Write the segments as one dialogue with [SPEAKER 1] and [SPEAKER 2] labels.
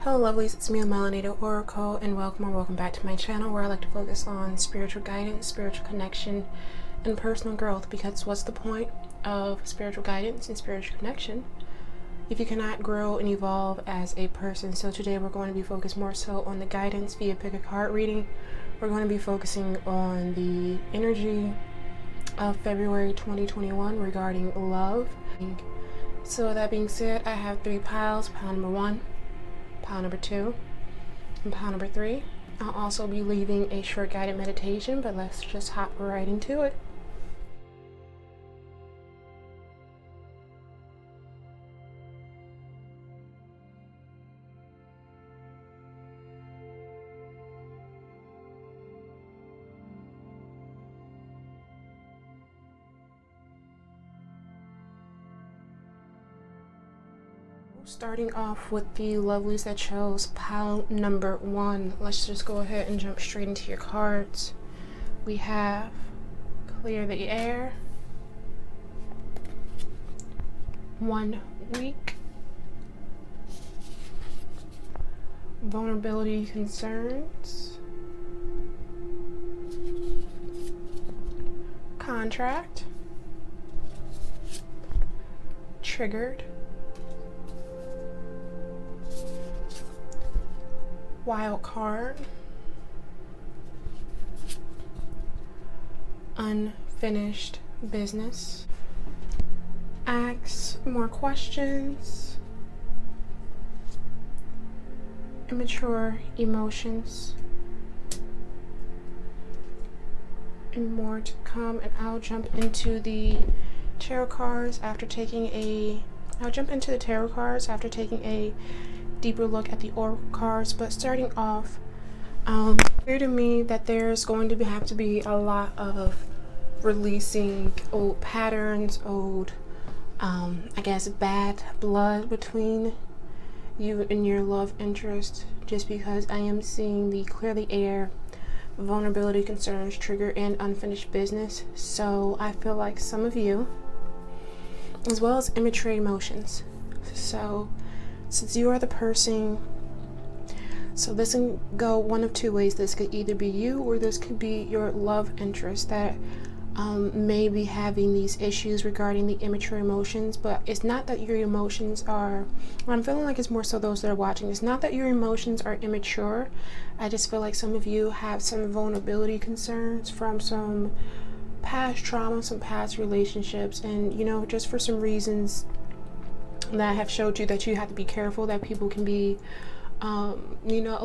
[SPEAKER 1] Hello lovelies, it's me, Melanated Oracle, and welcome back to my channel where I like to focus on spiritual guidance, spiritual connection, and personal growth, because what's the point of spiritual guidance and spiritual connection if you cannot grow and evolve as a person? So today we're going to be focused more so on the guidance via pick a card reading. We're going to be focusing on the energy of February 2021 regarding love. So that being said, I have 3 piles. Pile number 1, pile number 2, and pile number 3. I'll also be leaving a short guided meditation, but let's just hop right into it. Starting off with the lovelies that chose pile number 1, let's just go ahead and jump straight into your cards. We have clear the air, 1 week, vulnerability concerns, contract, triggered, wild card, unfinished business, ask more questions, immature emotions, and more to come. And I'll jump into the tarot cards after taking a deeper look at the oracle cards. But starting off, clear to me that there's going to have to be a lot of releasing old patterns, old I guess bad blood between you and your love interest, just because I am seeing the clear the air, vulnerability concerns, trigger, and unfinished business. So I feel like some of you, as well as immature emotions. So since you are the person, so this can go one of 2 ways. This could either be you, or this could be your love interest that may be having these issues regarding the immature emotions. But it's not that your emotions are, I'm feeling like it's more so those that are watching, it's not that your emotions are immature. I just feel like some of you have some vulnerability concerns from some past trauma, some past relationships, and just for some reasons that have showed you that you have to be careful, that people can be a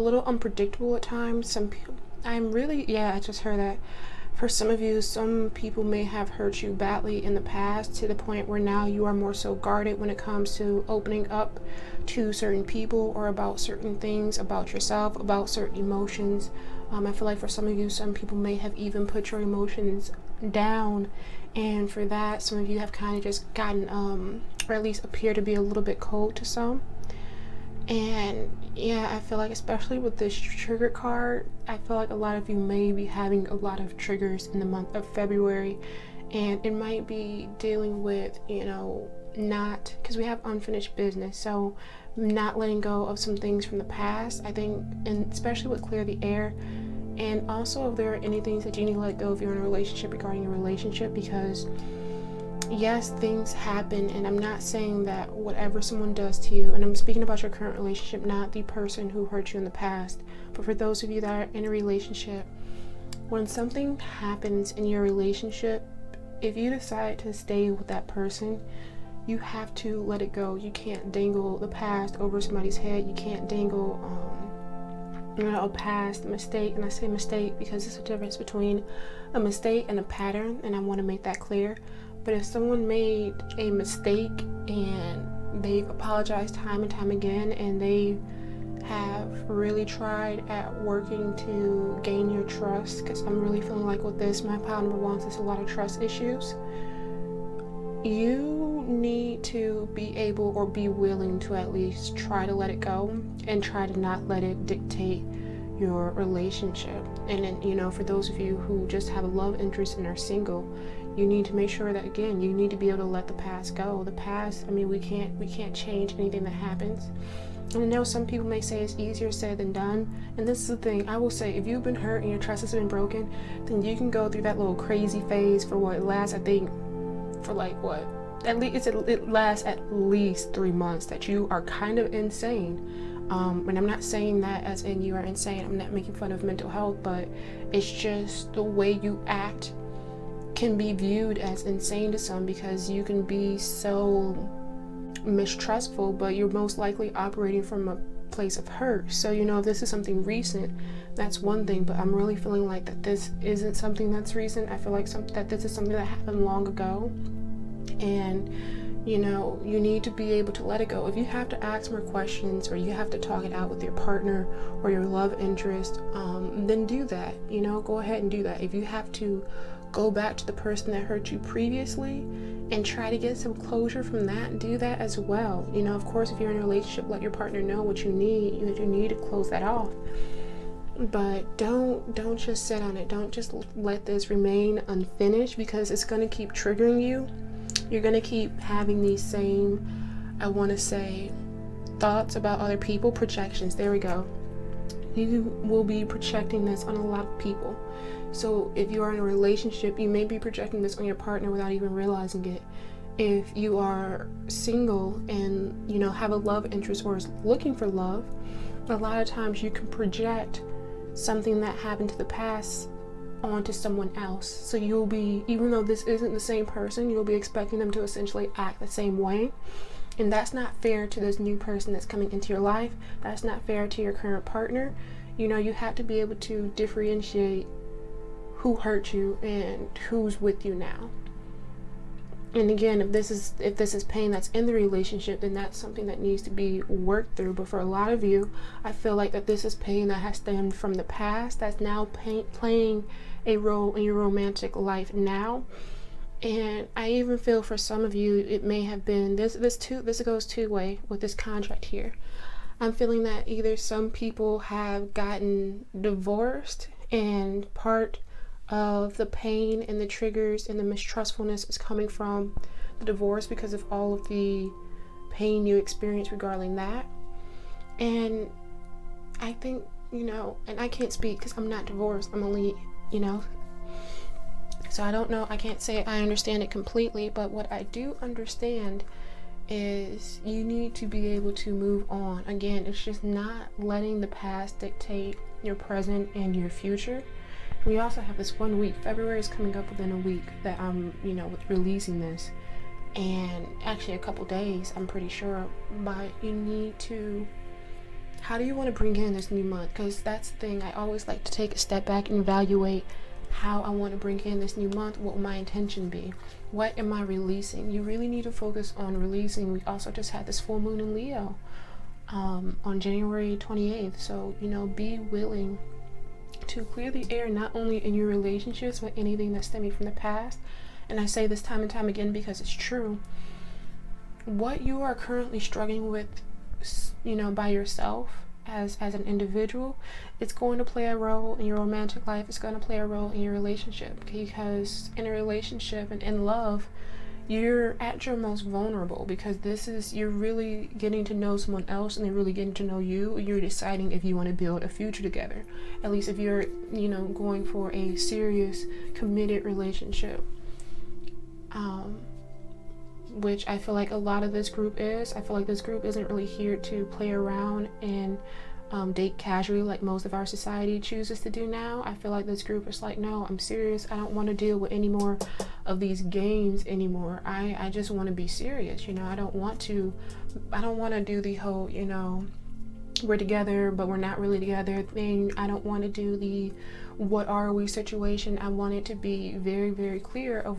[SPEAKER 1] little unpredictable at times. I just heard that for some of you, some people may have hurt you badly in the past, to the point where now you are more so guarded when it comes to opening up to certain people or about certain things about yourself, about certain emotions. I feel like for some of you, some people may have even put your emotions down, and for that, some of you have kind of just gotten or at least appear to be a little bit cold to some. And I feel like, especially with this trigger card, I feel like a lot of you may be having a lot of triggers in the month of February, and it might be dealing with not, because we have unfinished business, so not letting go of some things from the past, I think, and especially with clear the air. And also, if there are any things that you need to let go if you're in a relationship, regarding your relationship, because yes, things happen, and I'm not saying that whatever someone does to you, and I'm speaking about your current relationship, not the person who hurt you in the past, but for those of you that are in a relationship, when something happens in your relationship, if you decide to stay with that person, you have to let it go. You can't dangle the past over somebody's head. You can't dangle a past mistake. And I say mistake because there's a difference between a mistake and a pattern, and I want to make that clear. But if someone made a mistake and they've apologized time and time again, and they have really tried at working to gain your trust, because I'm really feeling like with this, my pile number 1, there's a lot of trust issues, you need to be able or be willing to at least try to let it go and try to not let it dictate your relationship. And then, for those of you who just have a love interest and are single, you need to make sure that, again, you need to be able to let the past go. The past, I mean, we can't change anything that happens. And I know some people may say it's easier said than done. And this is the thing, I will say, if you've been hurt and your trust has been broken, then you can go through that little crazy phase for what lasts, I think, for like what? At least it lasts at least 3 months that you are kind of insane. And I'm not saying that as in you are insane. I'm not making fun of mental health, but it's just the way you act can be viewed as insane to some, because you can be so mistrustful, but you're most likely operating from a place of hurt. So if this is something recent, that's one thing, but I'm really feeling like that this isn't something that's recent. I feel like that this is something that happened long ago, and you need to be able to let it go. If you have to ask more questions, or you have to talk it out with your partner or your love interest, then do that. Go ahead and do that. If you have to go back to the person that hurt you previously and try to get some closure from that, do that as well. Of course, if you're in a relationship, let your partner know what you need. You need to close that off. But don't just sit on it. Don't just let this remain unfinished, because it's going to keep triggering you. You're going to keep having these same, I want to say, thoughts about other people, projections. There we go. You will be projecting this on a lot of people. So if you are in a relationship, you may be projecting this on your partner without even realizing it. If you are single and, have a love interest or is looking for love, a lot of times you can project something that happened to the past onto someone else. So you'll be, even though this isn't the same person, you'll be expecting them to essentially act the same way. And that's not fair to this new person that's coming into your life. That's not fair to your current partner. You have to be able to differentiate who hurt you and who's with you now. And again, if this is pain that's in the relationship, then that's something that needs to be worked through. But for a lot of you, I feel like that this is pain that has stemmed from the past, that's now playing a role in your romantic life now. And I even feel for some of you, it may have been this goes two-way with this contract here. I'm feeling that either some people have gotten divorced, and part of the pain and the triggers and the mistrustfulness is coming from the divorce because of all of the pain you experienced regarding that. And I think, and I can't speak because I'm not divorced. I'm only, so I don't know. I can't say I understand it completely, but what I do understand is you need to be able to move on. Again, it's just not letting the past dictate your present and your future. We also have this 1 week. February is coming up within a week that I'm, with releasing this. And actually a couple days, I'm pretty sure. But you need to, how do you want to bring in this new month? Because that's the thing. I always like to take a step back and evaluate how I want to bring in this new month. What will my intention be? What am I releasing? You really need to focus on releasing. We also just had this full moon in Leo on January 28th. So, be willing to clear the air, not only in your relationships, but anything that's stemming from the past. And I say this time and time again because it's true. What you are currently struggling with, by yourself as an individual, it's going to play a role in your romantic life. It's going to play a role in your relationship, because in a relationship and in love, you're at your most vulnerable, because you're really getting to know someone else, and they're really getting to know you. You're deciding if you want to build a future together, at least if you're going for a serious committed relationship, which I feel like a lot of this group is. I feel like this group isn't really here to play around and date casually like most of our society chooses to do now. I feel like this group is like, no, I'm serious. I don't want to deal with any more of these games anymore. I just want to be serious. I don't want to do the whole, we're together but we're not really together thing. I don't want to do the what are we situation. I want it to be very, very clear of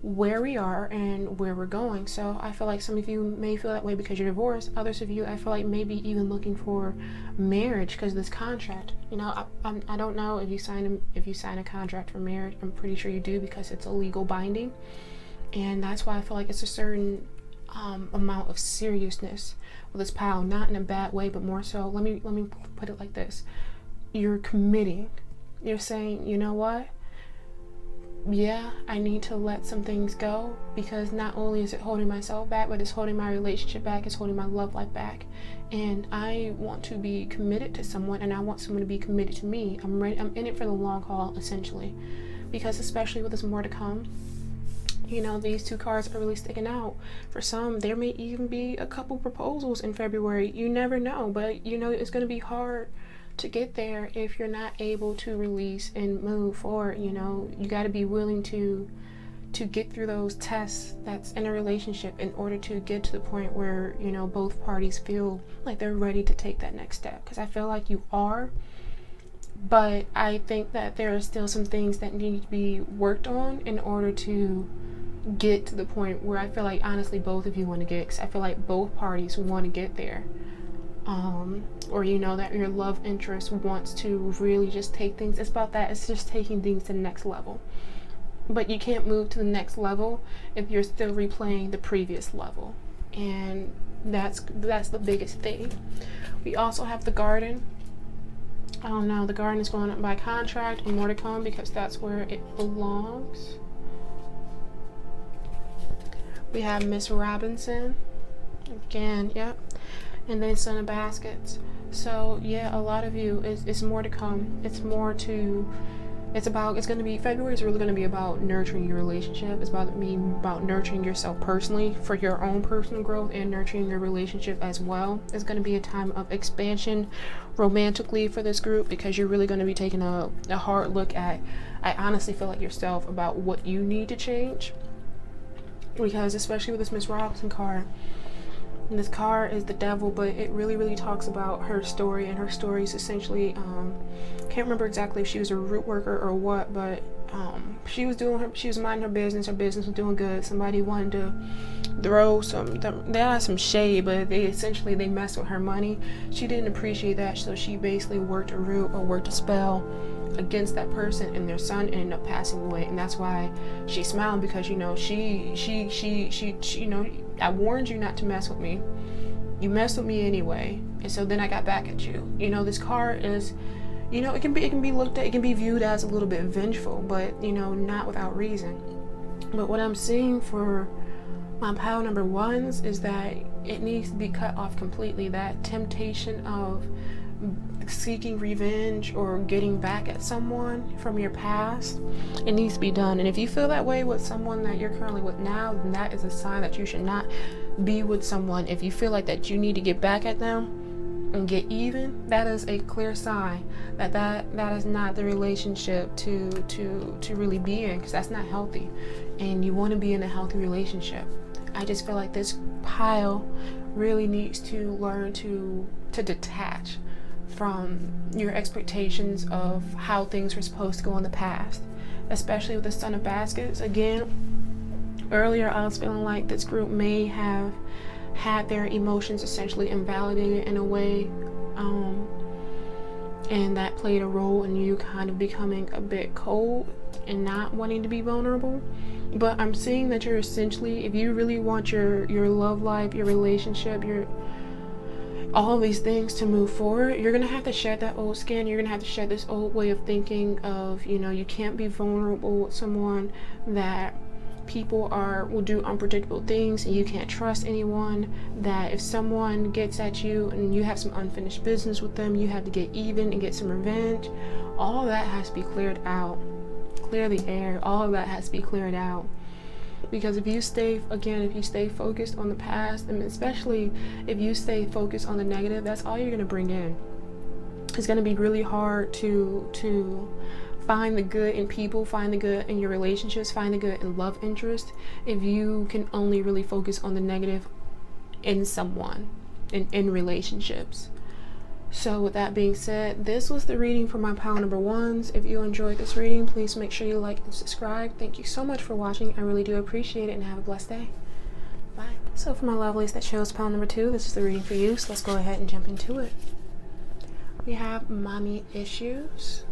[SPEAKER 1] where we are and where we're going. So I feel like some of you may feel that way because you're divorced. Others of you, I feel like maybe even looking for marriage because of this contract. I don't know if you sign a contract for marriage. I'm pretty sure you do, because it's a legal binding, and that's why I feel like it's a certain amount of seriousness with this pile, not in a bad way, but more so. Let me put it like this: you're committing. You're saying, you know what? yeah, I need to let some things go, because not only is it holding myself back, but it's holding my relationship back, it's holding my love life back. And I want to be committed to someone, and I want someone to be committed to me. I'm ready. I'm in it for the long haul, essentially, because especially with this more to come, you know, these two cards are really sticking out. For some, there may even be a couple proposals in February. You never know, but you know, it's going to be hard to get there if you're not able to release and move forward. You know, you got to be willing to get through those tests that's in a relationship in order to get to the point where, you know, both parties feel like they're ready to take that next step. Because I feel like you are, but I think that there are still some things that need to be worked on in order to get to the point where I feel like honestly both of you want to get, because I feel like both parties want to get there. Or you know that your love interest wants to really just take things, it's about that, it's just taking things to the next level. But you can't move to the next level if you're still replaying the previous level, and that's the biggest thing. We also have the garden. I don't know, the garden is going up by contract and more to come, because that's where it belongs. We have Miss Robinson again, yep, and then Son of Baskets. So yeah, a lot of you, it's more to come. It's more to, it's going to be, February is really going to be about nurturing your relationship. It's about nurturing yourself personally for your own personal growth, and nurturing your relationship as well. It's going to be a time of expansion romantically for this group, because you're really going to be taking a hard look at, I honestly feel like, yourself, about what you need to change. Because especially with this Miss Robinson card, and this card is the devil, but it really talks about her story, and her story is essentially, can't remember exactly if she was a root worker or what, but she was minding her business was doing good. Somebody wanted to throw some shade, but they messed with her money. She didn't appreciate that, so she basically worked a root or worked a spell against that person, and their son ended up passing away. And that's why she smiled, because you know, she you know, I warned you not to mess with me, you messed with me anyway, and so then I got back at you. You know, this card is, you know, it can be looked at, it can be viewed as a little bit vengeful, but you know, not without reason. But what I'm seeing for my pile number ones is that it needs to be cut off completely. That temptation of seeking revenge or getting back at someone from your past, it needs to be done. And if you feel that way with someone that you're currently with now, then that is a sign that you should not be with someone. If you feel like that you need to get back at them and get even, that is a clear sign that is not the relationship to really be in, because that's not healthy, and you want to be in a healthy relationship. I just feel like this pile really needs to learn to detach from your expectations of how things were supposed to go in the past, especially with the Son of Baskets. Again, earlier I was feeling like this group may have had their emotions essentially invalidated in a way, and that played a role in you kind of becoming a bit cold and not wanting to be vulnerable. But I'm seeing that you're essentially, if you really want your love life, your relationship, all of these things to move forward, you're gonna have to shed that old skin. You're gonna have to shed this old way of thinking of, you know, you can't be vulnerable with someone, that people will do unpredictable things, and you can't trust anyone, that if someone gets at you and you have some unfinished business with them, you have to get even and get some revenge. All of that has to be cleared out. Clear the air. All of that has to be cleared out. Because if you stay focused on the past, and especially if you stay focused on the negative, that's all you're going to bring in. It's going to be really hard to find the good in people, find the good in your relationships, find the good in love interest, if you can only really focus on the negative in someone, in relationships. So with that being said, this was the reading for my pile number ones. If you enjoyed this reading, please make sure you like and subscribe. Thank you so much for watching. I really do appreciate it, and have a blessed day. Bye. So for my lovelies that chose pile number 2, this is the reading for you. So let's go ahead and jump into it. We have mommy issues.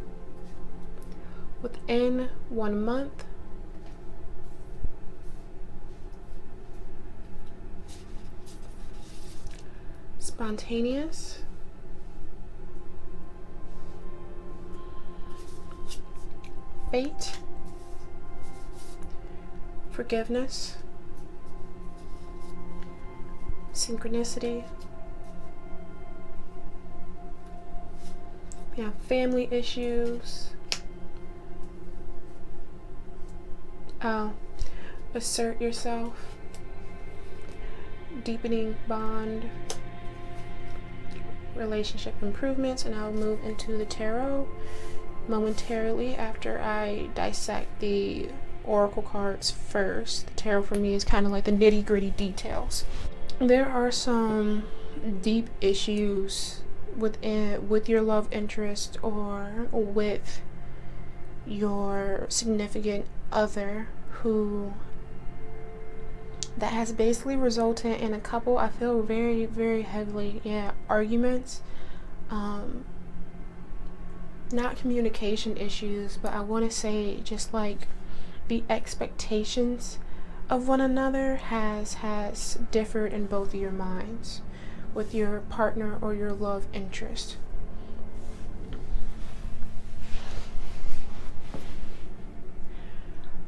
[SPEAKER 1] Within 1 month, spontaneous, fate, forgiveness, synchronicity. We have family issues. Assert yourself, deepening bond, relationship improvements, and I'll move into the tarot momentarily after I dissect the oracle cards first. The tarot for me is kind of like the nitty-gritty details. There are some deep issues with your love interest or with your significant other that has basically resulted in a couple, I feel very, very heavily, arguments. Not communication issues, but I want to say just like the expectations of one another has differed in both of your minds with your partner or your love interest.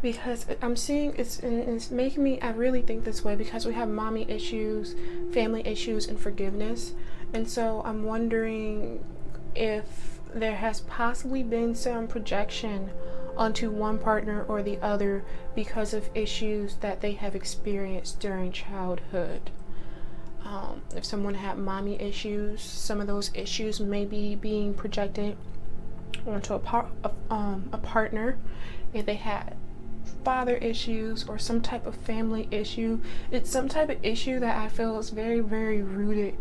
[SPEAKER 1] Because I'm seeing it's making me, I really think this way because we have mommy issues, family issues, and forgiveness. And so I'm wondering if there has possibly been some projection onto one partner or the other because of issues that they have experienced during childhood. If someone had mommy issues, some of those issues may be being projected onto a partner. If they had father issues or some type of family issue, it's some type of issue that I feel is very, very rooted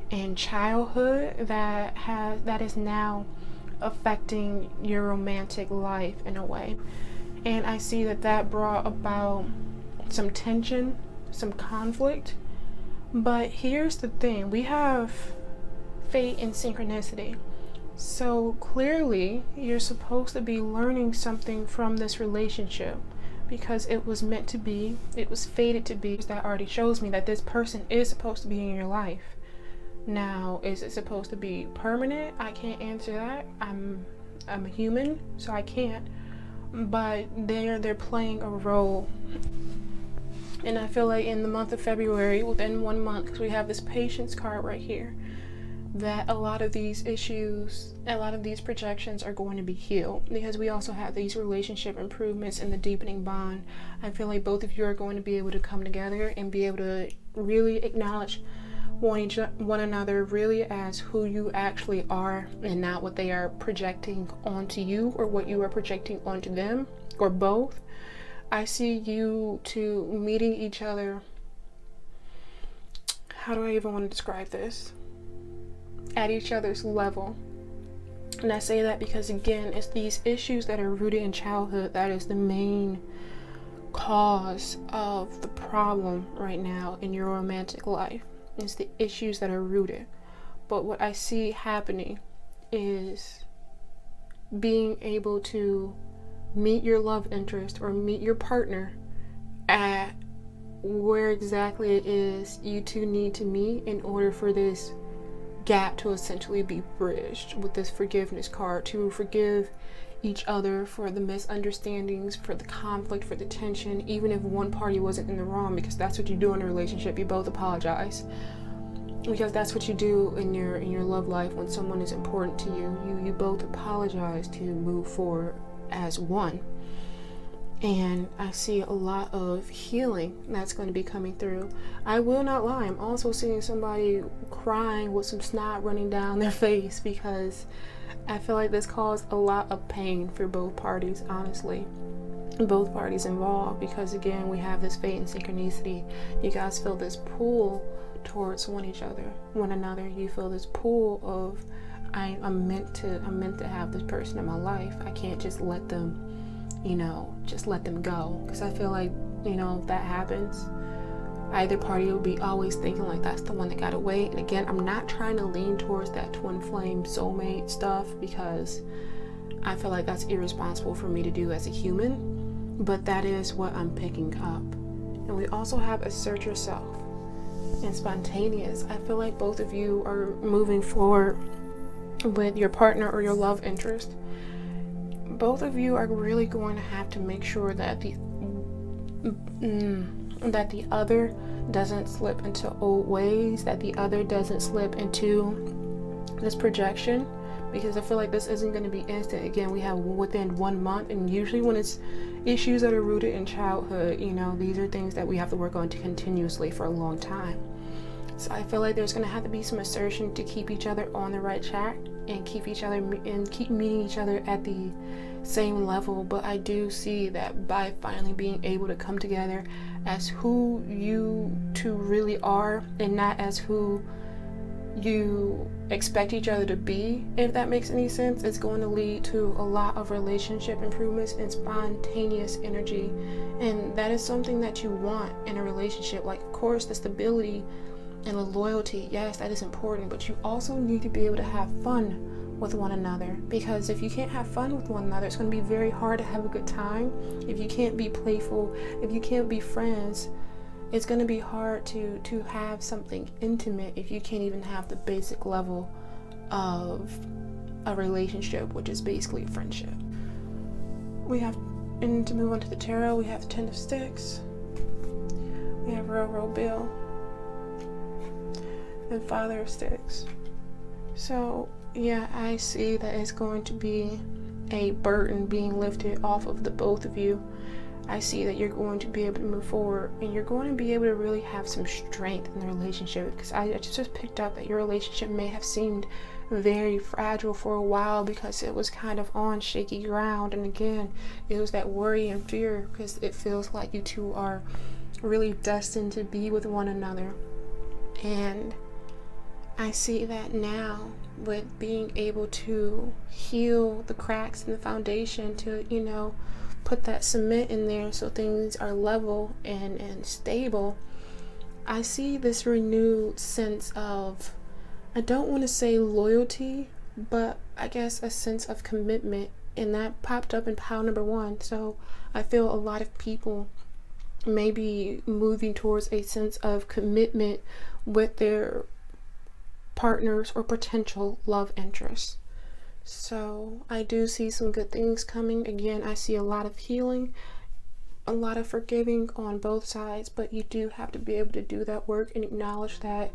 [SPEAKER 1] in childhood that is now affecting your romantic life in a way. And I see that brought about some tension, some conflict. But here's the thing, we have fate and synchronicity. So clearly you're supposed to be learning something from this relationship because it was meant to be, it was fated to be. That already shows me that this person is supposed to be in your life. Now, is it supposed to be permanent? I can't answer that. I'm a human, so I can't. But they're playing a role. And I feel like in the month of February, within 1 month, because we have this patience card right here, that a lot of these issues, a lot of these projections are going to be healed because we also have these relationship improvements and the deepening bond. I feel like both of you are going to be able to come together and be able to really acknowledge one another really as who you actually are and not what they are projecting onto you or what you are projecting onto them or both. I see you two meeting each other. How do I even want to describe this? At each other's level. And I say that because again, it's these issues that are rooted in childhood that is the main cause of the problem right now in your romantic life. It's the issues that are rooted. But what I see happening is being able to meet your love interest or meet your partner at where exactly it is you two need to meet in order for this gap to essentially be bridged with this forgiveness card, to forgive each other for the misunderstandings, for the conflict, for the tension, even if one party wasn't in the wrong, because that's what you do in a relationship. You both apologize because that's what you do in your love life. When someone is important to you, you both apologize to move forward as one. And I see a lot of healing that's going to be coming through. I will not lie, I'm also seeing somebody crying with some snot running down their face because I feel like this caused a lot of pain for both parties, honestly. Both parties involved, because again, we have this fate and synchronicity. You guys feel this pull towards one another. You feel this pull of I'm meant to have this person in my life. I can't just let them go, because I feel like, if that happens, either party will be always thinking like that's the one that got away. And again, I'm not trying to lean towards that twin flame soulmate stuff because I feel like that's irresponsible for me to do as a human, but that is what I'm picking up. And we also have assert yourself and spontaneous. I feel like both of you are moving forward with your partner or your love interest. Both of you are really going to have to make sure that that the other doesn't slip into old ways, that the other doesn't slip into this projection, because I feel like this isn't going to be instant. Again, we have within 1 month, and usually when it's issues that are rooted in childhood, you know, these are things that we have to work on continuously for a long time. So I feel like there's going to have to be some assertion to keep each other on the right track and keep meeting each other at the same level. But I do see that by finally being able to come together as who you two really are, and not as who you expect each other to be, if that makes any sense, it's going to lead to a lot of relationship improvements and spontaneous energy. And that is something that you want in a relationship. Like, of course, the stability and the loyalty, yes, that is important, but you also need to be able to have fun with one another, because if you can't have fun with one another, it's going to be very hard to have a good time. If you can't be playful, if you can't be friends, it's going to be hard to have something intimate if you can't even have the basic level of a relationship, which is basically a friendship. And to move on to the tarot, we have 10 of Sticks, we have Railroad Bill, and Father of Sticks. So yeah, I see that it's going to be a burden being lifted off of the both of you. I see that you're going to be able to move forward, and you're going to be able to really have some strength in the relationship, because I just picked up that your relationship may have seemed very fragile for a while because it was kind of on shaky ground. And again, it was that worry and fear, because it feels like you two are really destined to be with one another. And I see that now, with being able to heal the cracks in the foundation, to, you know, put that cement in there so things are level and stable. I see this renewed sense of, I don't want to say loyalty, but I guess a sense of commitment, and that popped up in pile number 1. So I feel a lot of people may be moving towards a sense of commitment with their partners or potential love interests. So I do see some good things coming. Again, I see a lot of healing, a lot of forgiving on both sides, but you do have to be able to do that work and acknowledge that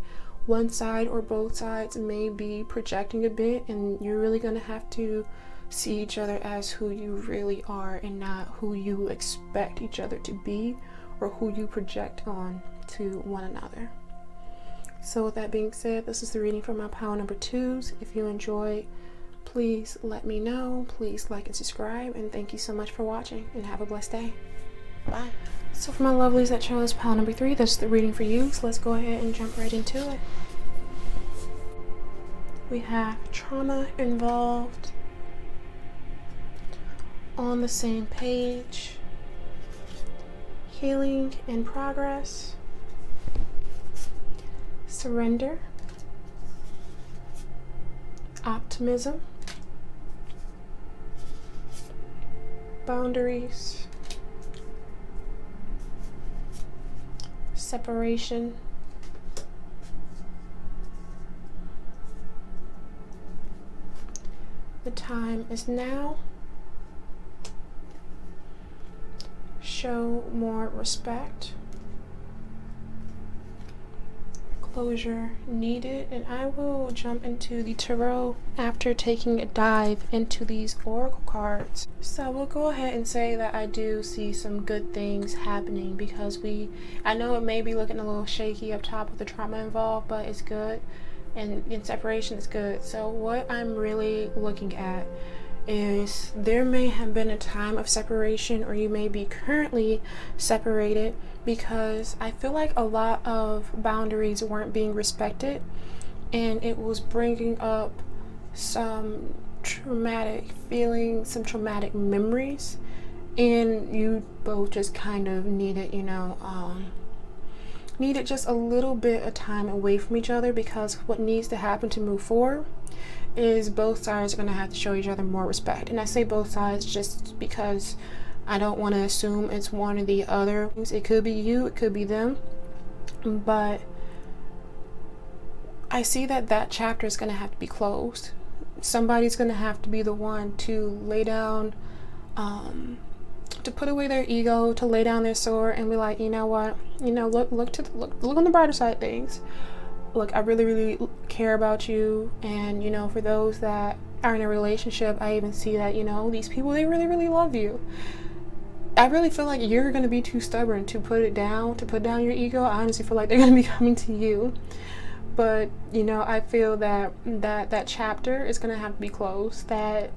[SPEAKER 1] one side or both sides may be projecting a bit, and you're really going to have to see each other as who you really are, and not who you expect each other to be or who you project on to one another. So with that being said, this is the reading for my pile number 2s. If you enjoyed, please let me know. Please like and subscribe, and thank you so much for watching, and have a blessed day. Bye. So for my lovelies that chose pile number 3, that's the reading for you. So let's go ahead and jump right into it. We have trauma involved, on the same page, healing in progress, surrender, optimism, boundaries, separation, the time is now, show more respect, closure needed. And I will jump into the tarot after taking a dive into these oracle cards. So we'll go ahead and say that I do see some good things happening, because I know it may be looking a little shaky up top with the trauma involved, but it's good, and in separation is good. So what I'm really looking at is there may have been a time of separation, or you may be currently separated, because I feel like a lot of boundaries weren't being respected, and it was bringing up some traumatic feelings, some traumatic memories, and you both just kind of needed, needed just a little bit of time away from each other, because what needs to happen to move forward is both sides are going to have to show each other more respect. And I say both sides just because I don't want to assume it's one or the other. It could be you, it could be them, but I see that chapter is going to have to be closed. Somebody's going to have to be the one to lay down to put away their ego, to lay down their sword and be like, you know what, look on the brighter side of things. Look, I really care about you, and for those that are in a relationship, I even see that these people, they really love you. I really feel like you're gonna be too stubborn to put down your ego. I honestly feel like they're gonna be coming to you. But I feel that chapter is gonna have to be closed. That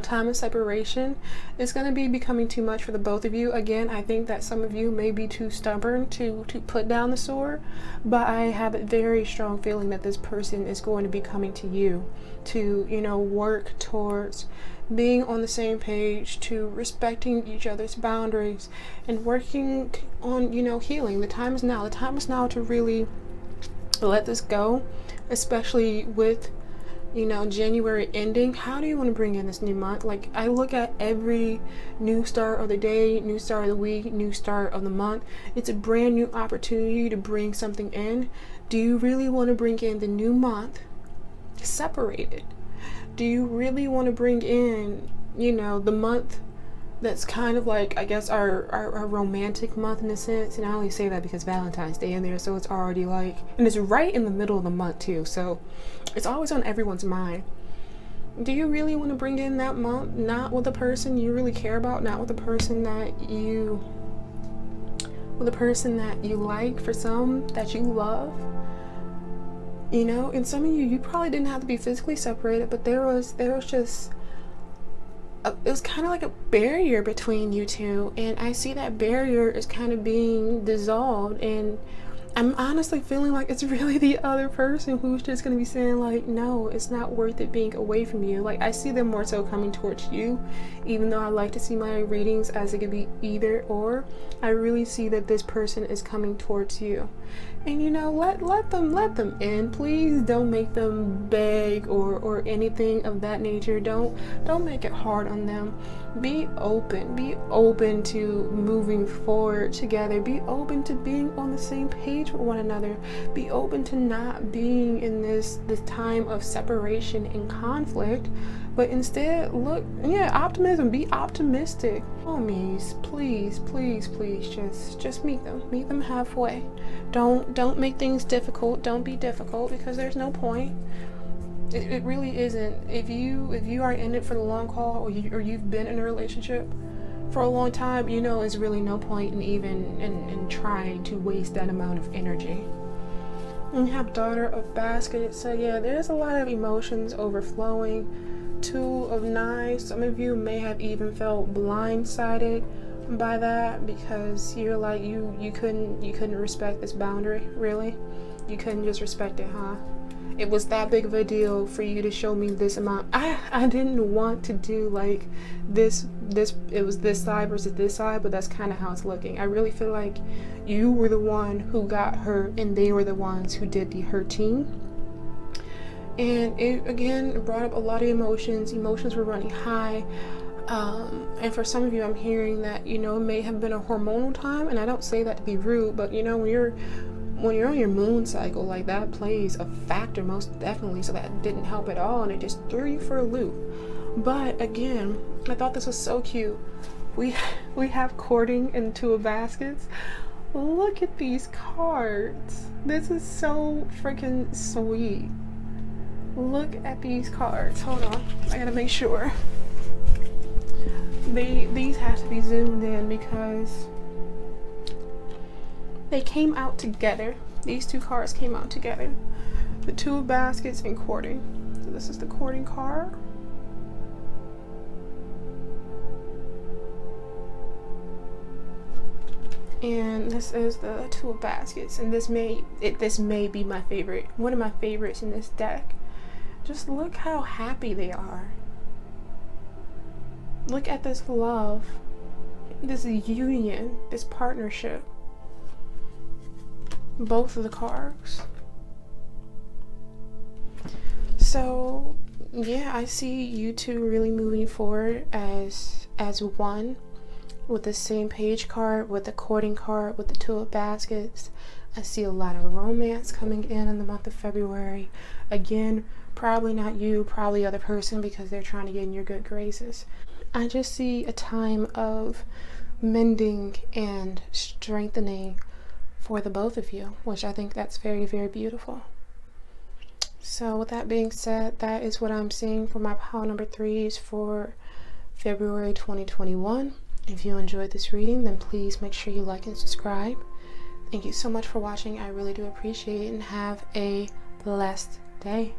[SPEAKER 1] time of separation is going to be becoming too much for the both of you. Again, I think that some of you may be too stubborn to put down the sword, but I have a very strong feeling that this person is going to be coming to you to work towards being on the same page, to respecting each other's boundaries, and working on healing. The time is now to really let this go, especially with January ending. How do you want to bring in this new month? Like, I look at every new start of the day, new start of the week, new start of the month. It's a brand new opportunity to bring something in. Do you really want to bring in the new month separated? Do you really want to bring in, the month that's kind of like, I guess, our romantic month in a sense? And I only say that because Valentine's Day in there, so it's already like, and it's right in the middle of the month too, so it's always on everyone's mind. Do you really want to bring in that month not with the person you really care about, not with the person that you like, for some that you love? And some of you probably didn't have to be physically separated, but there was just it was kind of like a barrier between you two, and I see that barrier is kind of being dissolved, and I'm honestly feeling like it's really the other person who's just going to be saying like, no, it's not worth it being away from you. Like, I see them more so coming towards you, even though I like to see my readings as it could be either or. I really see that this person is coming towards you, and let them in. Please don't make them beg or anything of that nature. Don't make it hard on them. Be open to moving forward together. Be open to being on the same page with one another. Be open to not being in this time of separation and conflict, but instead optimism. Be optimistic. Homies, please, just meet them halfway. Don't make things difficult. Don't be difficult, because there's no point. It really isn't. If you are in it for the long haul, or you've been in a relationship for a long time, it's really no point in even trying to waste that amount of energy. And you have Daughter of Baskets. So yeah, there's a lot of emotions overflowing. Two of Knives. Some of you may have even felt blindsided by that, because you're like, you couldn't respect this boundary. Really, you couldn't just respect it, huh? It was that big of a deal for you to show me this amount. I didn't want to do like this, it was this side versus this side, but that's kind of how it's looking. I really feel like you were the one who got hurt, and they were the ones who did the hurting. And it brought up a lot of emotions. Emotions were running high. And for some of you, I'm hearing that, it may have been a hormonal time, and I don't say that to be rude, but when you're on your moon cycle, like, that plays a factor most definitely. So that didn't help at all, and it just threw you for a loop. But again, I thought this was so cute. We have Courting and Two of Baskets. Look at these cards. This is so freaking sweet. Look at these cards. Hold on, I gotta make sure. These have to be zoomed in because they came out together. These two cards came out together. The Two of Baskets and Courting. So this is the Courting card. And this is the Two of Baskets. And this may be my favorite. One of my favorites in this deck. Just look how happy they are. Look at this love, this union, this partnership. Both of the cards. So yeah, I see you two really moving forward as one, with the same page card, with the Courting card, with the Two of Baskets. I see a lot of romance coming in the month of February. Again, probably not you, probably the other person, because they're trying to get in your good graces. I just see a time of mending and strengthening for the both of you, which I think that's very, very beautiful. So with that being said, that is what I'm seeing for my pile number 3s for February 2021. If you enjoyed this reading, then please make sure you like and subscribe. Thank you so much for watching. I really do appreciate it, and have a blessed day.